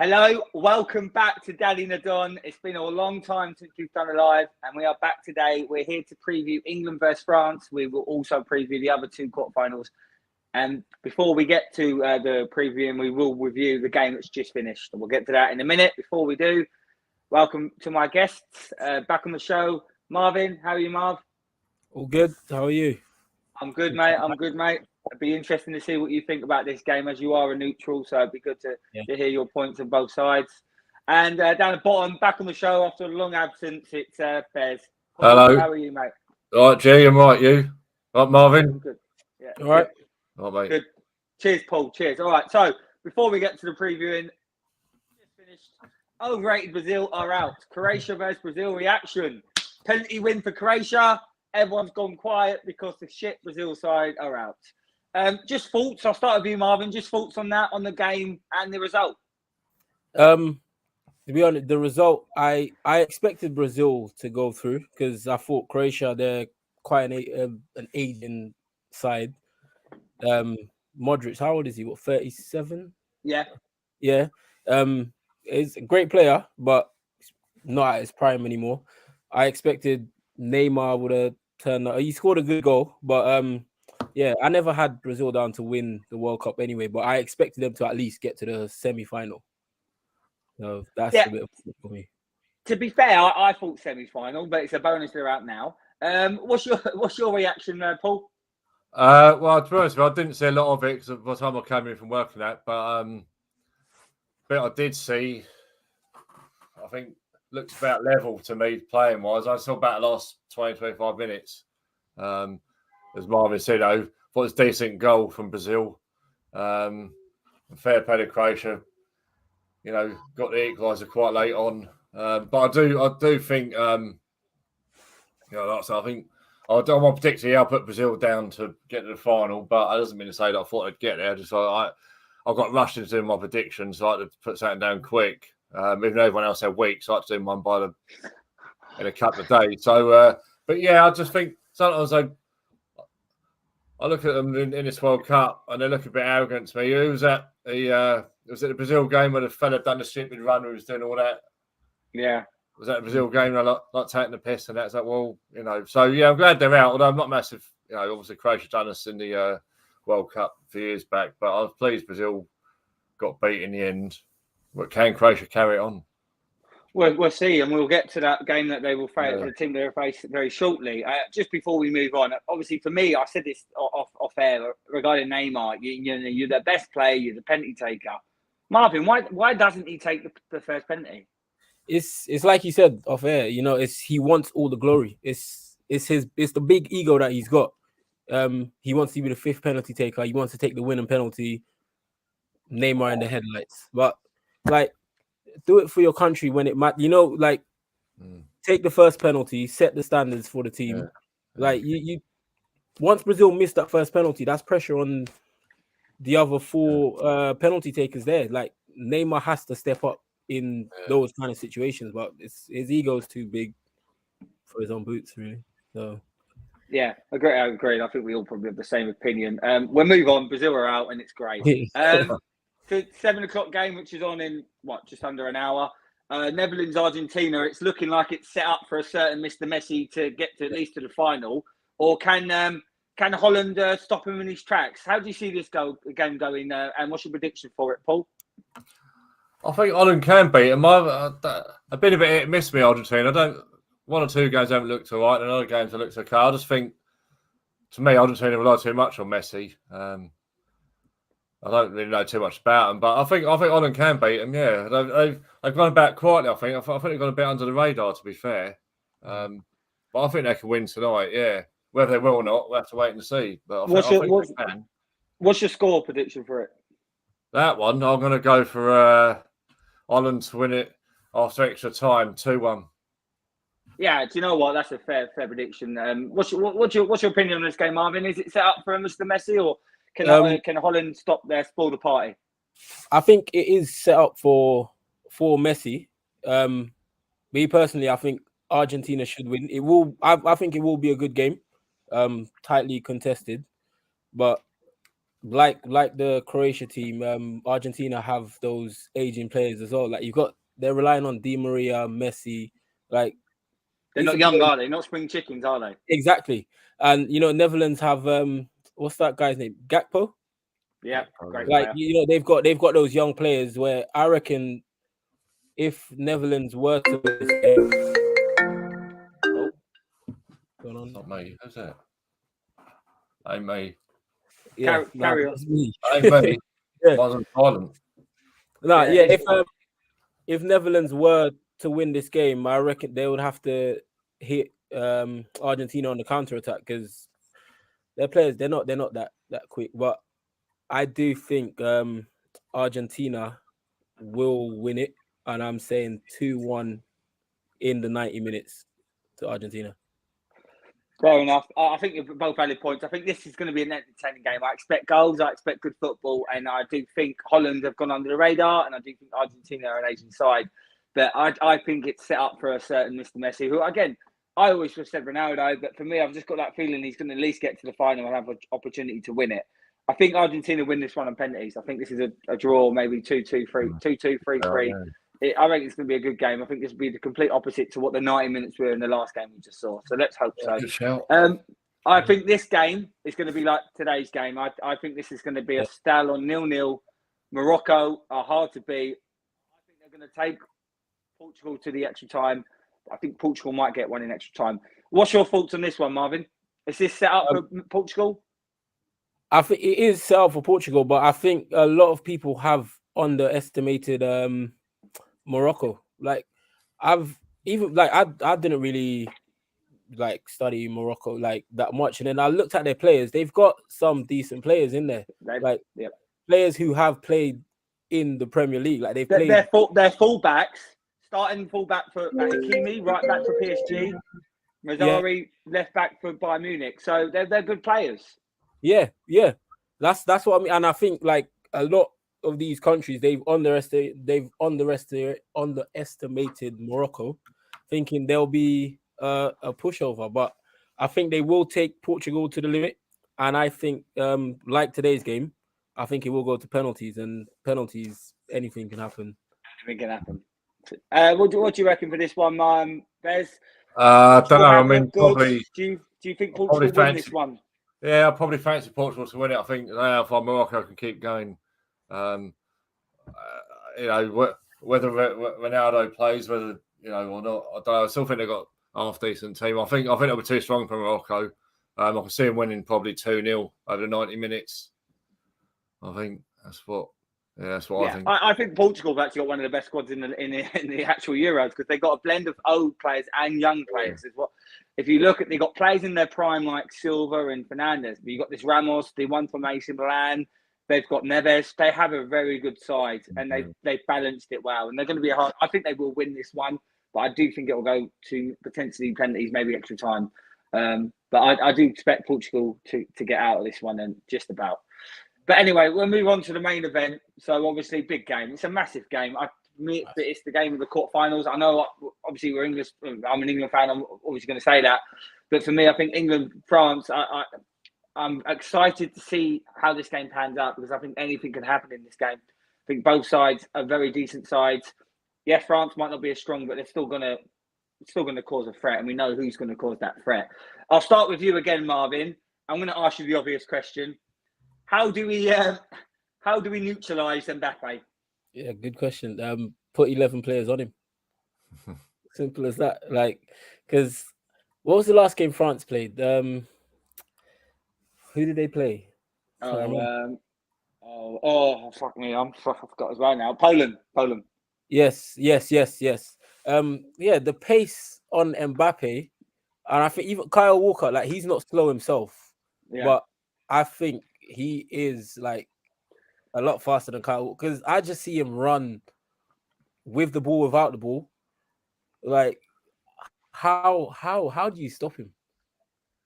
Hello, welcome back to Daddy Nadon. It's been a long time since we've done a live, and we are back today. We're here to preview England versus France. We will also preview the other two quarterfinals. And before we get to the previewing, we will review the game that's just finished. And we'll get to that in a minute. Before we do, welcome to my guests back on the show. Marvin, how are you, Marv? All good. How are you? I'm good, mate. It'd be interesting to see what you think about this game, as you are a neutral, so it'd be good to hear your points on both sides. And down the bottom, back on the show after a long absence, it's Fez. Hello. How are you, mate? All right, G, I'm right, you? Right, Marvin? I'm good. Yeah. All right. All right, mate. Good. Cheers, Paul. Cheers. All right, so before we get to the previewing, just finished. Overrated Brazil are out. Croatia versus Brazil reaction. Penalty win for Croatia. Everyone's gone quiet because the shit Brazil side are out. Just thoughts. I'll start with you, Marvin. Just thoughts on that, on the game and the result. To be honest, the result, I expected Brazil to go through because I thought Croatia, they're quite an aging side. Modric, how old is he? What, 37? Yeah. Yeah. He's a great player, but not at his prime anymore. I expected Neymar would have turned up. He scored a good goal, but yeah, I never had Brazil down to win the World Cup anyway, but I expected them to at least get to the semi-final. So that's a bit of it for me. To be fair, I thought semi-final, but it's a bonus they're out now. What's your reaction, Paul? Well, to be honest, I didn't see a lot of it because by the time I came in from working that, but I did see, I think, looks about level to me playing-wise. I saw about the last 20, 25 minutes. As Marvin said, I thought it was a decent goal from Brazil. Fair play to Croatia. You know, got the equaliser quite late on. But I do think, you know, like I said, I think I don't want to particularly I'll put Brazil down to get to the final, but that doesn't mean to say that I thought I'd get there. Just I got rushed into doing my predictions, so I had to put something down quick. Even though everyone else had weeks, so I had to do one in a couple of days. So, but yeah, I just think sometimes I look at them in this World Cup and they look a bit arrogant to me. Who was that? Was it the Brazil game where the fella done the stupid run who was doing all that? Yeah. Was that the Brazil game? I like taking the piss and that's like, well, you know. So yeah, I'm glad they're out. Although I'm not massive, you know. Obviously, Croatia done us in the World Cup a few years back, but I was pleased Brazil got beat in the end. But can Croatia carry it on? We'll see, and we'll get to that game that they will face, the team they will face very shortly. Just before we move on, obviously for me, I said this off air regarding Neymar. You're the best player, you're the penalty taker. Marvin, why doesn't he take the first penalty? It's like you said off air. You know, he wants all the glory. It's the big ego that he's got. He wants to be the fifth penalty taker. He wants to take the winning penalty. Neymar in the headlights, but like, do it for your country when it matters. You know, like, take the first penalty, set the standards for the team. Yeah. Like you, once Brazil missed that first penalty, that's pressure on the other four penalty takers there. Like, Neymar has to step up in those kind of situations, but his ego is too big for his own boots, really. So. Yeah, I agree. I think we all probably have the same opinion. We'll move on. Brazil are out, and it's great. To 7:00 game, which is on in just under an hour. Netherlands, Argentina. It's looking like it's set up for a certain Mr. Messi to get to at least to the final. Or can Holland stop him in his tracks? How do you see this game going? And what's your prediction for it, Paul? I think Holland can beat him. I've been a bit hit and miss me, Argentina. One or two games haven't looked all right, and other games have looked okay. I just think, to me, Argentina rely too much on Messi. I don't really know too much about them, but I think Holland can beat them. Yeah, they've gone about quietly. I think they've gone a bit under the radar, to be fair. But I think they can win tonight. Yeah, whether they will or not, we'll have to wait and see. But I think they can. What's your score prediction for it? That one, I'm going to go for Holland to win it after extra time, 2-1. Yeah, do you know what? That's a fair prediction. What's your opinion on this game, Marvin? Is it set up for Mr. Messi, or can Holland spoil the party? I think it is set up for Messi. Me personally, I think Argentina should win. It will. I think it will be a good game, tightly contested. But like the Croatia team, Argentina have those aging players as well. Like they're relying on Di Maria, Messi. Like They're not young, are they? Not spring chickens, are they? exactly. And Netherlands have what's that guy's name? Gakpo. Yeah, great Like player. they've got those young players where I reckon if Netherlands were to win this game, going on. Not me, is it? Ain't me. Yeah, carry on. Me. Ain't me. Yeah. Wasn't violent. If Netherlands were to win this game, I reckon they would have to hit Argentina on the counter attack because their players they're not that quick. But I do think Argentina will win it, and I'm saying 2-1 in the 90 minutes to Argentina. Fair enough. I think you're both valid points. I think this is going to be an entertaining game. I expect goals. I expect good football. And I do think Holland have gone under the radar. And I do think Argentina are an Asian side. But I think it's set up for a certain Mr. Messi, who, again, I always just said Ronaldo. But for me, I've just got that feeling he's going to at least get to the final and have an opportunity to win it. I think Argentina win this one on penalties. I think this is a draw, maybe 2-2, 3-2, 3-3. I reckon it's going to be a good game. I think this will be the complete opposite to what the 90 minutes were in the last game we just saw. So let's hope so. I think this game is going to be like today's game. I think this is going to be a style on 0-0. Morocco are hard to beat. I think they're going to take Portugal to the extra time. I think Portugal might get one in extra time. What's your thoughts on this one, Marvin? Is this set up for Portugal? I think it is set up for Portugal, but I think a lot of people have underestimated Morocco. Like I didn't really like study Morocco like that much, and then I looked at their players. They've got some decent players in there, players who have played in the Premier League. Like they've played their fullbacks, starting fullback for Hakimi, right back for PSG, Mazzari left back for Bayern Munich. So they're good players. Yeah. That's what I mean, and I think like a lot of these countries they've underestimated Morocco, thinking there'll be a pushover, but I think they will take Portugal to the limit, and I think like today's game, I think it will go to penalties, and penalties anything can happen. What do you reckon for this one, Bez? I don't know. I mean, probably. Do you think Portugal win this one? Yeah, I probably fancy Portugal to win it. I think if Morocco can keep going, whether Ronaldo plays, whether or not, I don't know. I still think they've got a half decent team. I think they'll be too strong for Morocco. I can see them winning probably 2-0 over 90 minutes. I think that's what I think. I think Portugal have actually got one of the best squads in the actual Euros because they've got a blend of old players and young players. If you look at, they've got players in their prime like Silva and Fernandes. But you've got this Ramos, the one from AC Milan. They've got Neves. They have a very good side, and they've balanced it well. And they're going to be hard. I think they will win this one, but I do think it will go to potentially penalties, maybe extra time. But I do expect Portugal to get out of this one, and just about. But anyway, we'll move on to the main event. So obviously, big game. It's a massive game. It's the game of the quarterfinals. I know, obviously, we're English. I'm an England fan. I'm obviously going to say that. But for me, I think England, France. I'm excited to see how this game pans out because I think anything can happen in this game. I think both sides are very decent sides. Yeah, France might not be as strong, but they're still going to cause a threat, and we know who's going to cause that threat. I'll start with you again, Marvin. I'm going to ask you the obvious question. How do we neutralise Mbappe? Yeah, good question. Put 11 players on him. Simple as that. Like, because what was the last game France played? Who did they play? Fuck me! I forgot as well now. Poland. Yes. The pace on Mbappe, and I think even Kyle Walker, like he's not slow himself, but I think he is like a lot faster than Kyle because I just see him run with the ball, without the ball. Like, how do you stop him?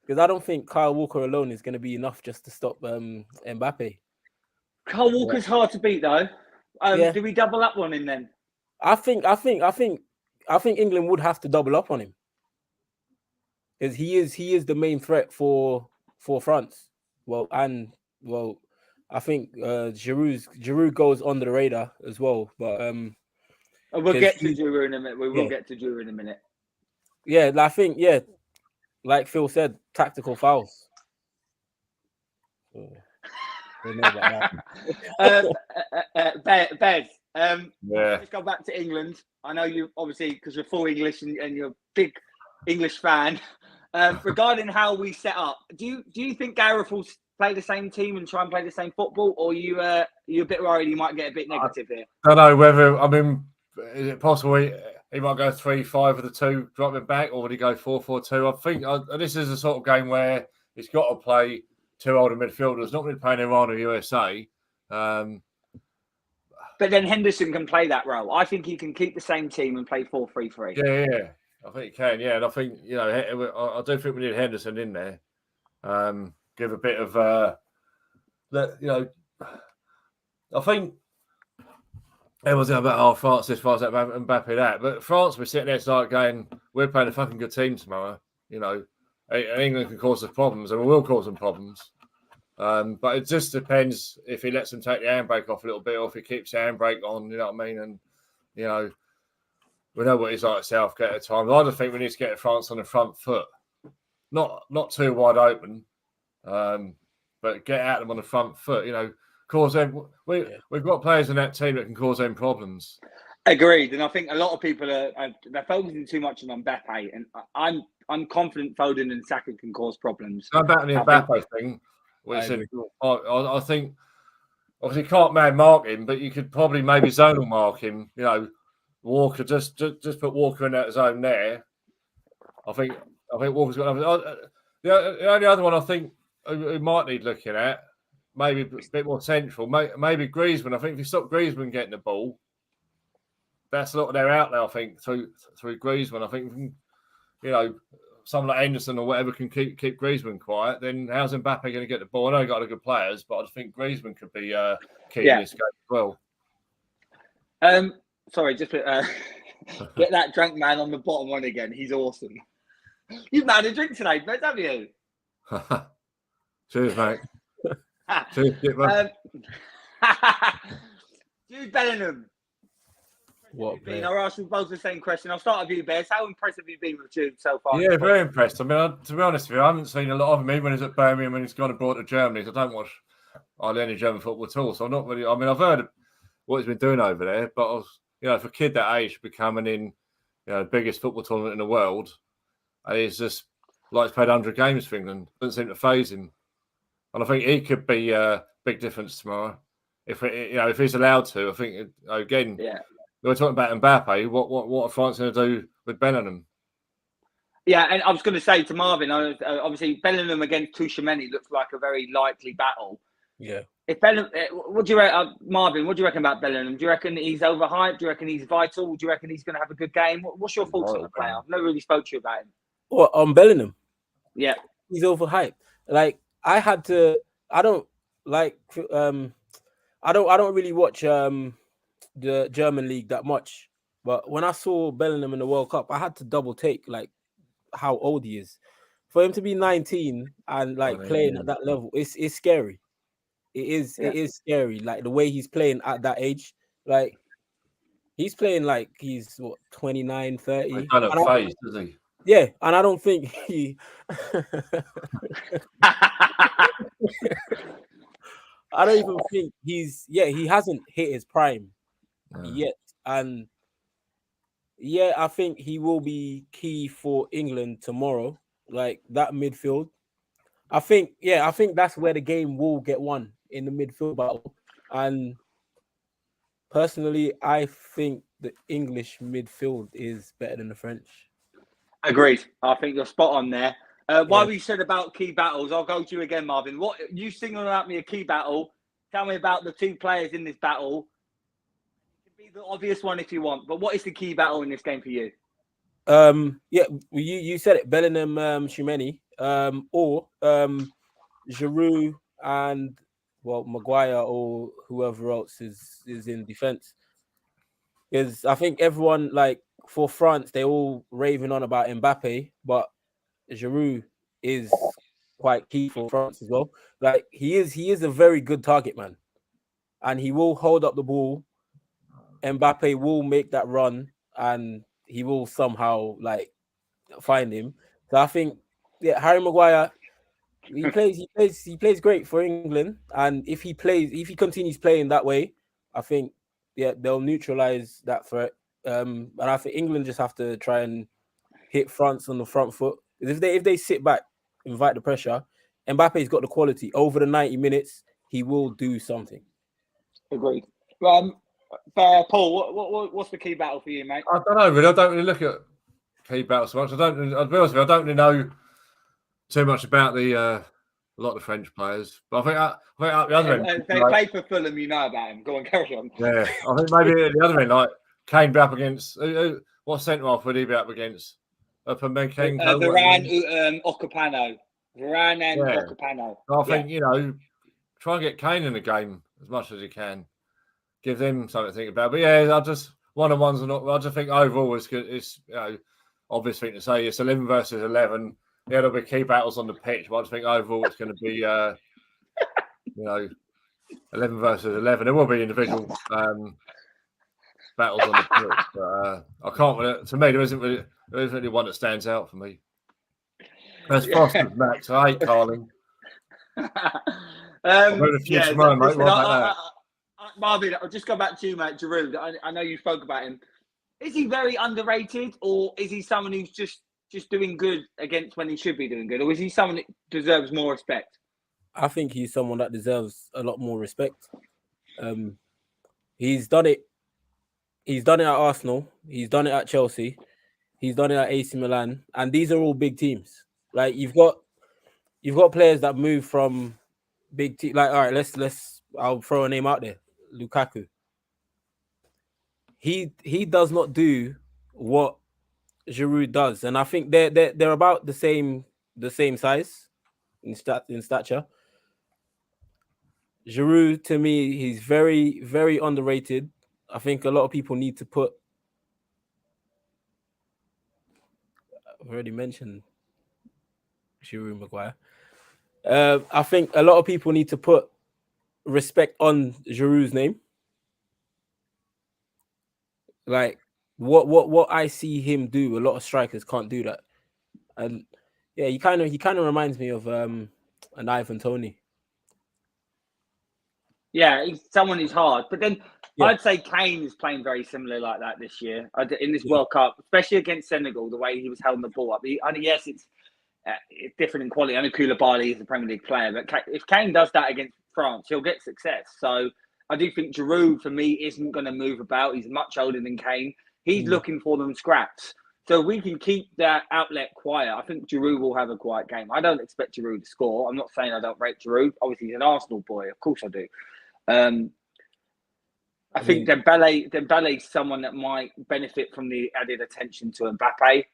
Because I don't think Kyle Walker alone is going to be enough just to stop Mbappe. Kyle Walker's hard to beat though. Do we double up on him then? I think England would have to double up on him because he is the main threat for France. I think Giroud goes under the radar as well, but We'll 'cause get to he- Giroud in a minute. We will yeah. get to Giroud in a minute. yeah, I think like Phil said, tactical fouls. So, don't know about that. Bez, Yeah. let's go back to England. I know you obviously because you're full English and you're a big English fan. Regarding how we set up, do you think Gareth will play the same team and try and play the same football, or you a bit worried he might get a bit negative here? I don't know whether, is it possible he might go 3-5 with the two dropping back, or would he go 4-4-2? I think this is a sort of game where he's got to play two older midfielders, not really playing Iran or USA. But then Henderson can play that role. I think he can keep the same team and play 4-3-3. Yeah. I think he can, yeah. And I think, I do think we need Henderson in there. Give a bit of, I think everyone's about, France this, France that, Mbappe that. But France, we're sitting there tonight going, we're playing a fucking good team tomorrow. And England can cause us problems, and we will cause them problems. But it just depends if he lets them take the handbrake off a little bit, or if he keeps the handbrake on, you know what I mean? And, we know what he's like at Southgate at times. I just think we need to get France on the front foot. Not too wide open, but get at them on the front foot, cause them. We've got players in that team that can cause them problems. Agreed, and I think a lot of people they're focusing too much on Mbappe, and I'm confident Foden and Saka can cause problems. Going back to the Mbappe thing, I think obviously you can't man mark him, but you could probably maybe zonal mark him. Walker just put Walker in that zone there. I think Walker's got the only other one I think who might need looking at, maybe a bit more central, maybe Griezmann. I think if you stop Griezmann getting the ball, that's a lot of their outlet. I think through Griezmann. I think someone like Henderson or whatever can keep Griezmann quiet. Then how's Mbappe going to get the ball? I know he got a lot of good players, but I just think Griezmann could be key in this game as well. Sorry, just get that drunk man on the bottom one again. He's awesome. You've had a drink today, Bez, have you? Cheers, mate. Cheers, mate. Jude Bellingham. What? I'll ask you both the same question. I'll start with you, Bez. How impressed have you been with Jude so far? Yeah, very impressed. I mean, to be honest with you, I haven't seen a lot of him even when he's at Birmingham and he's gone abroad to Germany. So I don't watch hardly any German football at all. So I'm not really. I mean, I've heard of what he's been doing over there, but I was, for a kid that age becoming in, the biggest football tournament in the world, and he's just like he's played 100 games for England. Doesn't seem to faze him, and I think he could be a big difference tomorrow if he's allowed to. I think again, we're talking about Mbappe. What are France going to do with Bellingham? Yeah, and I was going to say to Marvin, obviously Bellingham against Tchouaméni looks like a very likely battle. Yeah. If Marvin, what do you reckon about Bellingham? Do you reckon he's overhyped? Do you reckon he's vital? Do you reckon he's going to have a good game? What's your thoughts on the player? I've never really spoke to you about him. Well, on Bellingham, yeah, he's overhyped. Like I don't really watch the German league that much, but when I saw Bellingham in the World Cup, I had to double take like how old he is. For him to be 19 and playing at that level, it's scary. It is scary. Like the way he's playing at that age, like he's playing like he's 29, 30. He's kind of phased, isn't he? Yeah, and I don't think he. I don't even think he hasn't hit his prime yet, and I think he will be key for England tomorrow. Like that midfield, I think that's where the game will get won, in the midfield battle. And personally, I think the English midfield is better than the French. Agreed. I think you're spot on there. While we said about key battles, I'll go to you again, Marvin. What you singled out me a key battle? Tell me about the two players in this battle. It can be the obvious one if you want, but what is the key battle in this game for you? You said it, Bellingham, Tchouaméni, or Giroud and Maguire or whoever else is in defense. Because I think everyone, like for France, they all raving on about Mbappe, but Giroud is quite key for France as well. Like he is a very good target man, and he will hold up the ball. Mbappe will make that run, and he will somehow like find him. So I think, yeah, Harry Maguire, he plays great for England, and if he continues playing that way, I think, yeah, they'll neutralize that threat. And I think England just have to try and hit France on the front foot. If they sit back, invite the pressure, Mbappe's got the quality. Over the 90 minutes, he will do something. Agreed. Paul, what's the key battle for you, mate? I don't know, really. I don't really look at key battles so much. I'll be honest with you, I don't really know too much about a lot of the French players. But I think at the other end, they play for Fulham, you know about him. Go on, carry on. Yeah, I think maybe at the other end, like Kane be up against what centre half would he be up against? For Kane, Varane, Okapano. Varane and Okapano. I think try and get Kane in the game as much as you can. Give them something to think about. But yeah, I just one-on-ones are not. I just think overall it's obvious thing to say. It's 11 versus 11. Yeah, there'll be key battles on the pitch, but I just think overall it's going to be 11 versus 11. There will be individual battles on the pitch, but I can't. To me, there isn't really one that stands out for me. That's Foster's Max. I hate Carling. Marvin, I'll just go back to you, mate. Giroud. I know you spoke about him. Is he very underrated, or is he someone who's just doing good against when he should be doing good, or is he someone that deserves more respect? I think he's someone that deserves a lot more respect. He's done it. He's done it at Arsenal. He's done it at Chelsea. He's done it at AC Milan, and these are all big teams. Like you've got players that move from big teams. Like, all right, let's. I'll throw a name out there. Lukaku. He does not do what Giroud does, and I think they're about the same size in stature. Giroud, to me, he's very, very underrated. I think a lot of people need to put. I've already mentioned Giroud, Maguire. I think a lot of people need to put respect on Giroud's name. Like what I see him do, a lot of strikers can't do that. And yeah, he kind of reminds me of an Ivan Toney. Yeah, he's someone who's hard. But then I'd say Kane is playing very similar like that this year in this World Cup, especially against Senegal. The way he was holding the ball up. Yes, it's different in quality. I know Koulibaly is a Premier League player, but if Kane does that against France, he'll get success. So I do think Giroud, for me, isn't going to move about. He's much older than Kane. He's looking for them scraps. So if we can keep that outlet quiet, I think Giroud will have a quiet game. I don't expect Giroud to score. I'm not saying I don't rate Giroud. Obviously, he's an Arsenal boy. Of course I do. I think Dembele's someone that might benefit from the added attention to Mbappe.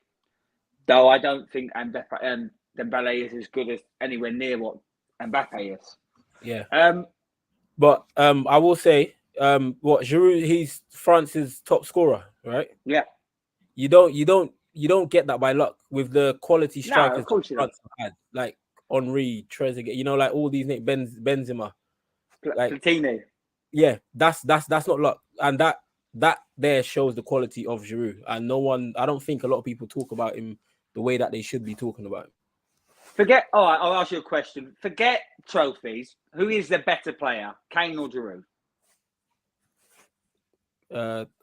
Though I don't think Dembele is as good as anywhere near what Mbappe is. Yeah. But I will say, Giroud, he's France's top scorer, right? Yeah. You don't get that by luck with the quality strikers. No, of course you don't. Had, like Henry, Trezeguet, like all these names, Benzema, like Platini. Yeah, that's not luck, and that there shows the quality of Giroud. And I don't think a lot of people talk about him the way that they should be talking about him. All right, I'll ask you a question. Forget trophies. Who is the better player, Kane or Giroud?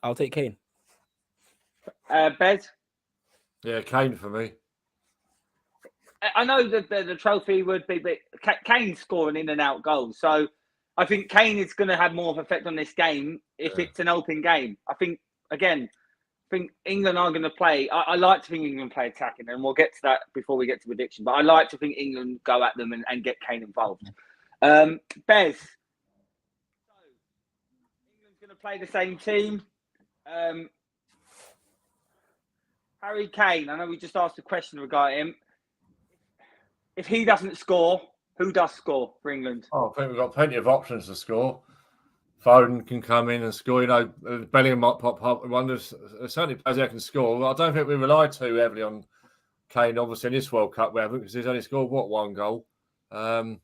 I'll take Kane. Bez? Yeah, Kane for me. I know that the trophy would be, but Kane's scoring in and out goals. So I think Kane is going to have more of an effect on this game if it's an open game. I think England are going to play. I like to think England play attacking, and we'll get to that before we get to prediction. But I like to think England go at them and get Kane involved. Bez, so England's going to play the same team. Harry Kane, I know we just asked a question regarding him. If he doesn't score, who does score for England? Oh, I think we've got plenty of options to score. Foden can come in and score. Bellingham might pop up. There's certainly players that can score. I don't think we rely too heavily on Kane, obviously, in this World Cup, we haven't, because he's only scored, one goal? So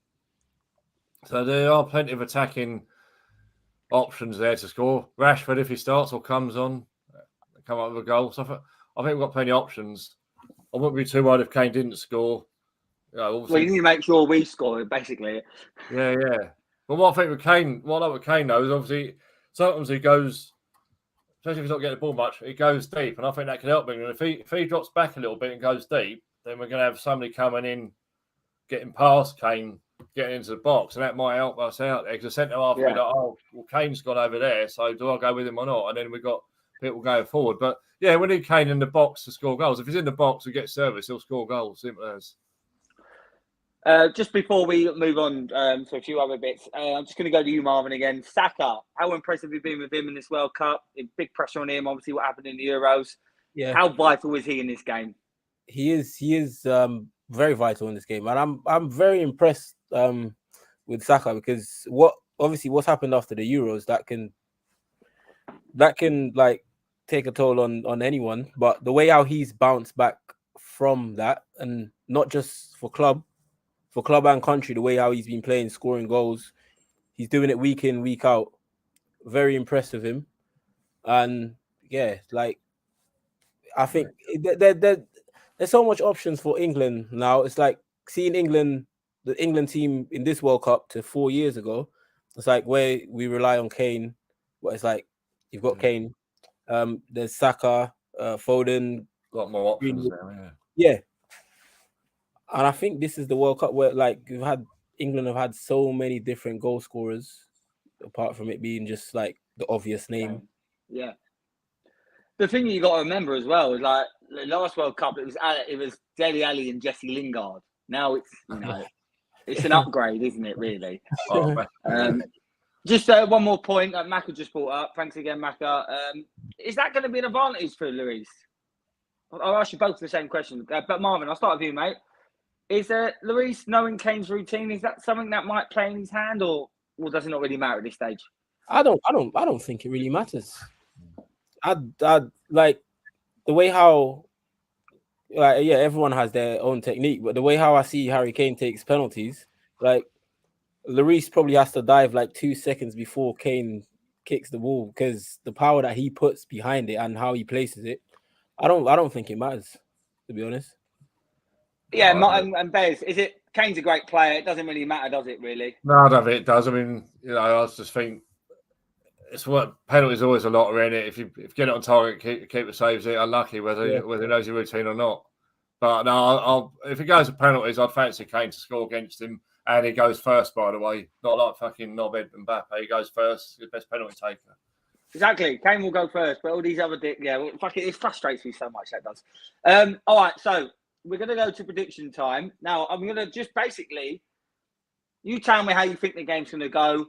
there are plenty of attacking options there to score. Rashford, if he starts or comes on, come up with a goal. So I think we've got plenty of options. I wouldn't be too worried if Kane didn't score. Well, you need to make sure we score, basically. Yeah. But what I think with Kane, though, is obviously sometimes he goes, especially if he's not getting the ball much, he goes deep, and I think that can help him. And if he drops back a little bit and goes deep, then we're going to have somebody coming in, getting past Kane, getting into the box, and that might help us out there. Because the centre half will be like, oh, well, Kane's gone over there, so do I go with him or not? And then we've got people going forward. But yeah, we need Kane in the box to score goals. If he's in the box and gets service, he'll score goals. Simple as. Just before we move on to a few other bits, I'm just going to go to you, Marvin, again. Saka, how impressive have you been with him in this World Cup? Big pressure on him, obviously, what happened in the Euros. Yeah. How vital is he in this game? He is very vital in this game, and I'm very impressed with Saka, because what's happened after the Euros that can like take a toll on anyone, but the way how he's bounced back from that, and not just for club and country, the way how he's been playing, scoring goals, he's doing it week in, week out. Very impressed with him. And yeah, like I think there's so much options for England now. It's like seeing the England team in this World Cup to 4 years ago. It's like where we rely on Kane, but it's like you've got Kane, there's Saka, Foden, Got more options there, yeah. And I think this is the World Cup where like England have had so many different goal scorers, apart from it being just like the obvious name. Yeah. The thing you got to remember as well is like the last World Cup, it was Dele Alli and Jesse Lingard. Now it's it's an upgrade, isn't it? Really. Just one more point that Maka just brought up. Thanks again, Maka. Is that going to be an advantage for Lloris? I'll ask you both the same question, but Marvin, I'll start with you, mate. Is Lloris knowing Kane's routine? Is that something that might play in his hand, or does it not really matter at this stage? I don't think it really matters. I like the way how, like, yeah, everyone has their own technique, but the way how I see Harry Kane takes penalties, like Lloris probably has to dive like 2 seconds before Kane kicks the ball, because the power that he puts behind it and how he places it, I don't think it matters, to be honest. Yeah, and Bez, Kane's a great player. It doesn't really matter, does it, really? No, I don't think it does. I mean, I just think it's what penalties always a lot in it. If you get it on target, keeper saves it. Unlucky whether he knows your routine or not. But no, if it goes to penalties, I'd fancy Kane to score against him, and he goes first. By the way, not like fucking Nobed and Mbappe. He goes first. He's the best penalty taker. Exactly, Kane will go first, but all these other it frustrates me so much, that does. All right, so we're going to go to prediction time. Now, I'm going to just basically, you tell me how you think the game's going to go,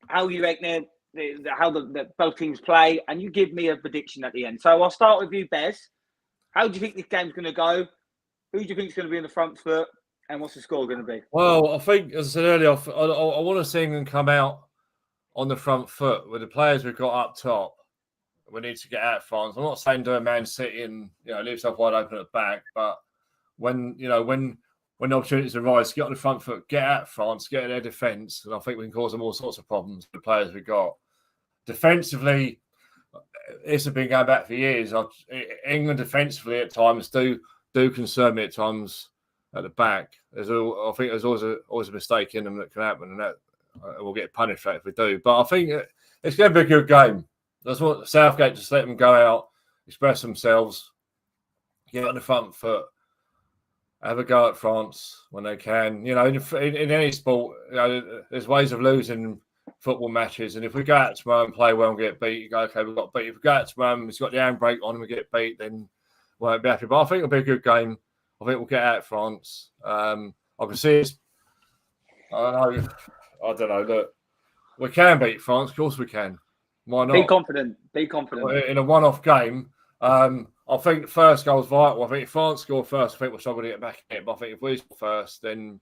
how you reckon how both teams play, and you give me a prediction at the end. So I'll start with you, Bez. How do you think this game's going to go? Who do you think is going to be in the front foot, and what's the score going to be? Well, I think, as I said earlier, I want to see England come out on the front foot with the players we've got up top. We need to get out France. I'm not saying do a Man City and leave yourself wide open at the back, but when the opportunities arise, get on the front foot, get out France, get in their defence, and I think we can cause them all sorts of problems with the players we've got. Defensively, this has been going back for years. England defensively at times do concern me at times at the back. I think there's always a mistake in them that can happen, and that we'll get punished for it if we do. But I think it's going to be a good game. That's what Southgate, just let them go out, express themselves, get on the front foot, have a go at France when they can. In any sport, there's ways of losing football matches. And if we go out tomorrow and play well and get beat, you go, okay, we've got beat. If we go out tomorrow and it's got the handbrake on and we get beat, then we won't be happy. But I think it'll be a good game. I think we'll get out France. I can see it. I don't know. Look, we can beat France. Of course we can. Why not? Be confident. In a one-off game, I think the first goal is vital. I think if France score first, I think we're struggling to get back in it. But I think if we score first, then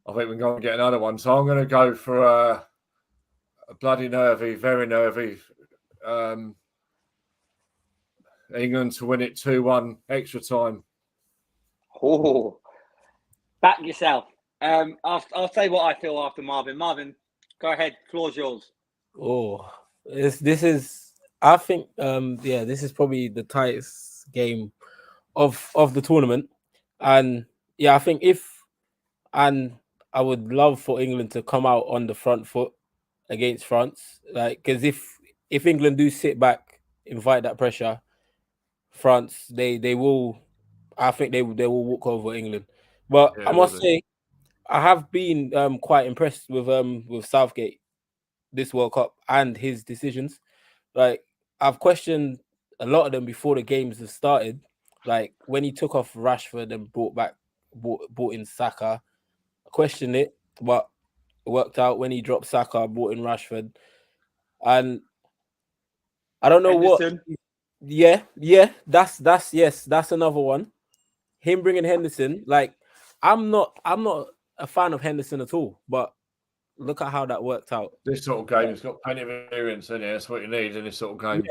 I think we can go and get another one. So I'm going to go for a bloody nervy, very nervy England to win it 2-1 extra time. Oh, Back yourself. I'll say what I feel after Marvin. Marvin, go ahead. Floor's yours. Oh, this is. I think. This is probably the tightest game of the tournament, and I think I would love for England to come out on the front foot against France, like because if England do sit back, invite that pressure, France they will. I think they will walk over England, but I must say I have been quite impressed with Southgate this World Cup and his decisions. Like I've questioned a lot of them before the games have started. Like when he took off Rashford and brought in Saka, I questioned it, but it worked out. When he dropped Saka, brought in Rashford, and I don't know Henderson. what. Yeah, that's another one. Him bringing Henderson, like I'm not a fan of Henderson at all, but look at how that worked out. This sort of game has got plenty of experience in it. That's what you need in this sort of game.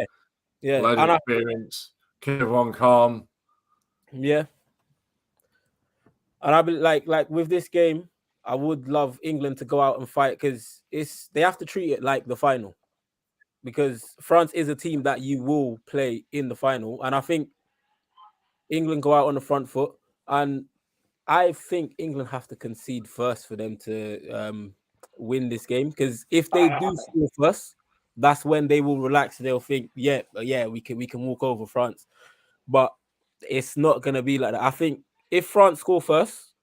Yeah. Load of experience, keep everyone calm. Yeah. And I be like with this game, I would love England to go out and fight because they have to treat it like the final. Because France is a team that you will play in the final. And I think England go out on the front foot. And I think England have to concede first for them to win this game. Because if they do score first, that's when they will relax. They'll think, yeah, we can walk over France. But it's not gonna be like that. I think if France score first,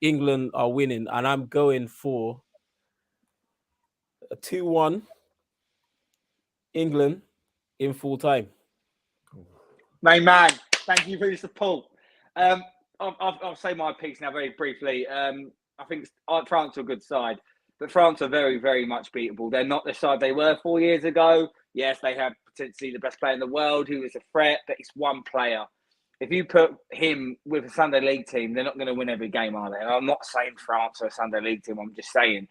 England are winning, and I'm going for a 2-1 England in full time. Main man, thank you for your support. I'll say my piece now very briefly. I think France are a good side, but France are very, very much beatable. They're not the side they were 4 years ago. Yes, they have potentially the best player in the world who is a threat, but it's one player. If you put him with a Sunday League team, they're not going to win every game, are they? And I'm not saying France are a Sunday League team. I'm just saying,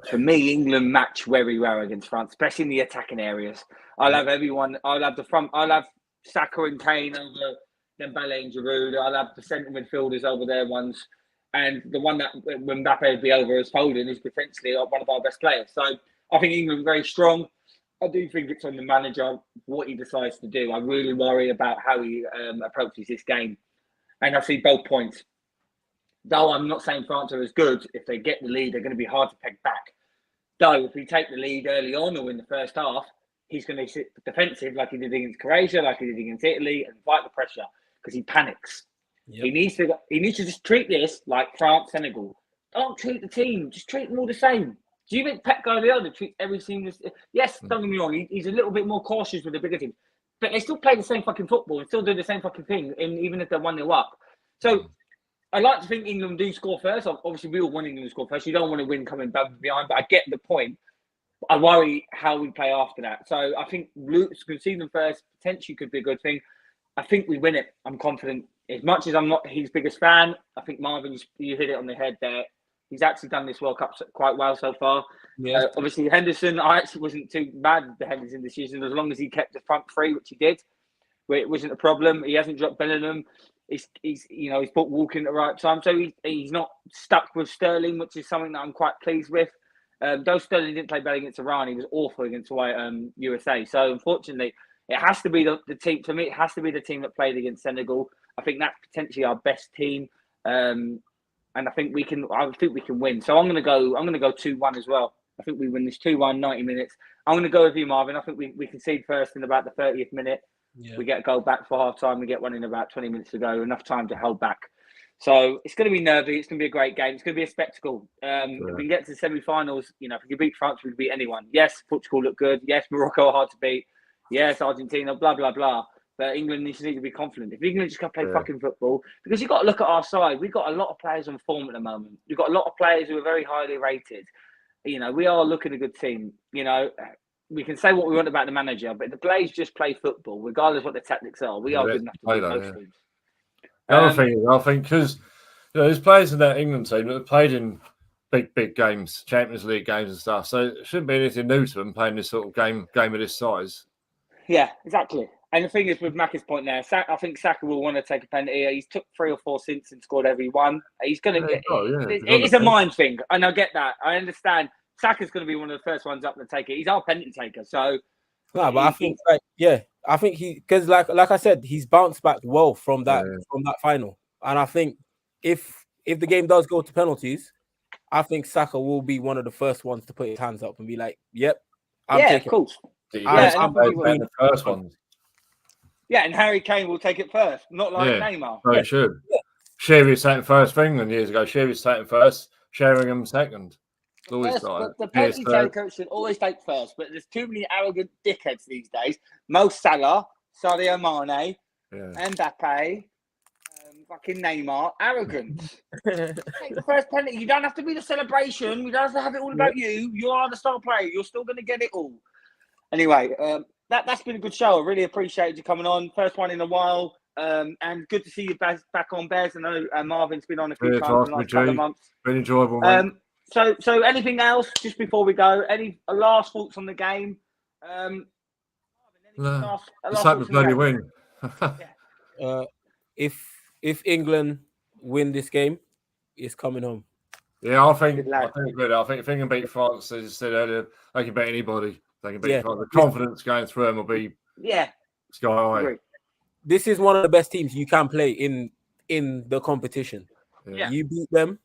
for me, England match very well against France, especially in the attacking areas. I'll have everyone. I'll have the front. I'll have Saka and Kane over Dembele and Giroud. I'll have the centre midfielders over their ones. And the one that when Mbappe would be over as Foden is potentially one of our best players. So I think England are very strong. I do think it's on the manager what he decides to do. I really worry about how he approaches this game. And I see both points. Though I'm not saying France are as good, if they get the lead, they're going to be hard to peg back. Though if we take the lead early on or in the first half, he's going to sit defensive like he did against Croatia, like he did against Italy, and fight the pressure because he panics. Yep. He needs to just treat this like France, Senegal. Don't treat the team. Just treat them all the same. Do you think Pep Guardiola treats every team this? Yes, don't get me wrong. He's a little bit more cautious with the bigger teams, but they still play the same fucking football and still do the same fucking thing, even if they're 1-0 up. So I like to think England do score first. Obviously, we all want England to score first. You don't want to win coming back behind, but I get the point. I worry how we play after that. So I think Luke's conceding them first potentially could be a good thing. I think we win it. I'm confident. As much as I'm not his biggest fan, I think Marvin, you hit it on the head there. He's actually done this World Cup quite well so far. Yeah. Obviously, Henderson, I actually wasn't too mad with the Henderson decision as long as he kept the front three, which he did, where it wasn't a problem. He hasn't dropped Bellingham. He's put Walker in at the right time. So he's not stuck with Sterling, which is something that I'm quite pleased with. Though Sterling didn't play bad against Iran, he was awful against USA. So unfortunately, it has to be the team. For me, it has to be the team that played against Senegal. I think that's potentially our best team. And I think we can win. So I'm going to go 2-1 as well. I think we win this 2-1, 90 minutes. I'm going to go with you, Marvin. I think we concede first in about the 30th minute. Yeah. We get a goal back for half time. We get one in about 20 minutes to go. Enough time to hold back. So it's going to be nervy. It's going to be a great game. It's going to be a spectacle. If we can get to the semi-finals, if we can beat France, we can beat anyone. Yes, Portugal look good. Yes, Morocco are hard to beat. Yes, Argentina, blah, blah, blah. But England needs to be confident. If England just got to play fucking football, because you've got to look at our side. We've got a lot of players on form at the moment. We've got a lot of players who are very highly rated. We are looking a good team. We can say what we want about the manager, but the players just play football, regardless of what the tactics are. We are good enough to beat most teams. The other thing is, I think, because there's players in that England team that have played in big games, Champions League games and stuff. So it shouldn't be anything new to them playing this sort of game of this size. Yeah, exactly. And the thing is, with Macca's point there, I think Saka will want to take a penalty. He's took 3 or 4 since and scored every one. He's going to get it. It's a mind thing, and I get that. I understand. Saka's going to be one of the first ones up to take it. He's our penalty taker, so. No, but I think, I think because like I said, he's bounced back well from that final, and I think if the game does go to penalties, I think Saka will be one of the first ones to put his hands up and be like, "Yep, I'm taking." Of course. I'm the first one. Yeah, and Harry Kane will take it first, not like Neymar. No, it should. Yeah. Sherry was taking first for England years ago. Sherry was taking first, Sheringham second. The penalty taker should always take first, but there's too many arrogant dickheads these days. Mo Salah, Sadio Mane, Mbappe, fucking Neymar, arrogant. Take the first penalty. You don't have to be the celebration. You don't have to have it all about you. You are the star player. You're still going to get it all. Anyway, that's been a good show. I really appreciate you coming on. First one in a while. And good to see you back on, Bears. I know Marvin's been on a few times in the last couple of months. Been enjoyable, mate. So anything else just before we go? Any last thoughts on the game? Let's hope we bloody win. If England win this game, it's coming home. Yeah, I think if England beat France, as I said earlier, they can beat anybody. They can beat France. The confidence going through them will be sky high. This is one of the best teams you can play in the competition. Yeah. You beat them,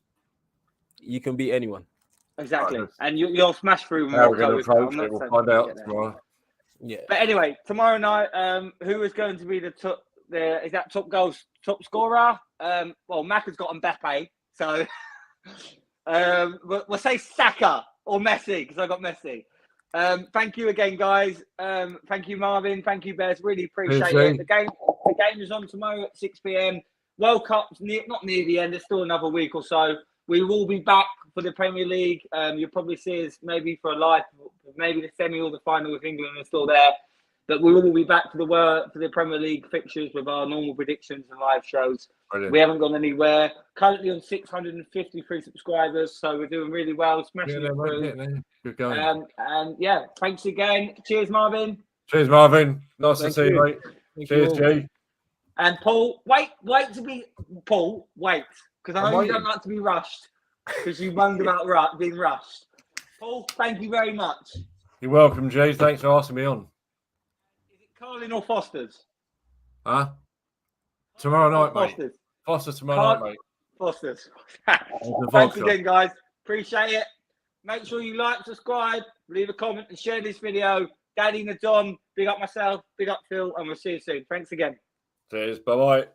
you can beat anyone. Exactly, and you'll smash through. How we're going to approach it, we'll find out tomorrow. Yeah. But anyway, tomorrow night, who is going to be the top scorer? Well, Mac has got Mbappe, so we'll say Saka or Messi because I got Messi. Thank you again, guys. Thank you, Marvin. Thank you, Bears. Really appreciate it. The game is on tomorrow at 6 p.m. World Cup's not near the end. There's still another week or so. We will be back for the Premier League. You'll probably see us maybe for a live, maybe the semi or the final if England are still there. But we will be back for the Premier League fixtures with our normal predictions and live shows. Brilliant. We haven't gone anywhere. Currently on 653 subscribers, so we're doing really well. Smashing it through. Good going. And thanks again. Cheers, Marvin. Cheers, Marvin. Nice to see you, mate. Cheers, G. And Paul, wait to be Paul. Wait, because I know you don't like to be rushed because you moaned about being rushed. Paul, thank you very much. You're welcome, G. Thanks for asking me on. Is it Carlin or Foster's? Huh? Tomorrow night, Foster's. Mate. Foster's tomorrow night, mate. Foster's. Thanks again, guys. Appreciate it. Make sure you like, subscribe, leave a comment, and share this video. Daddy and Don, big up myself, big up Phil, and we'll see you soon. Thanks again. Cheers. Bye-bye.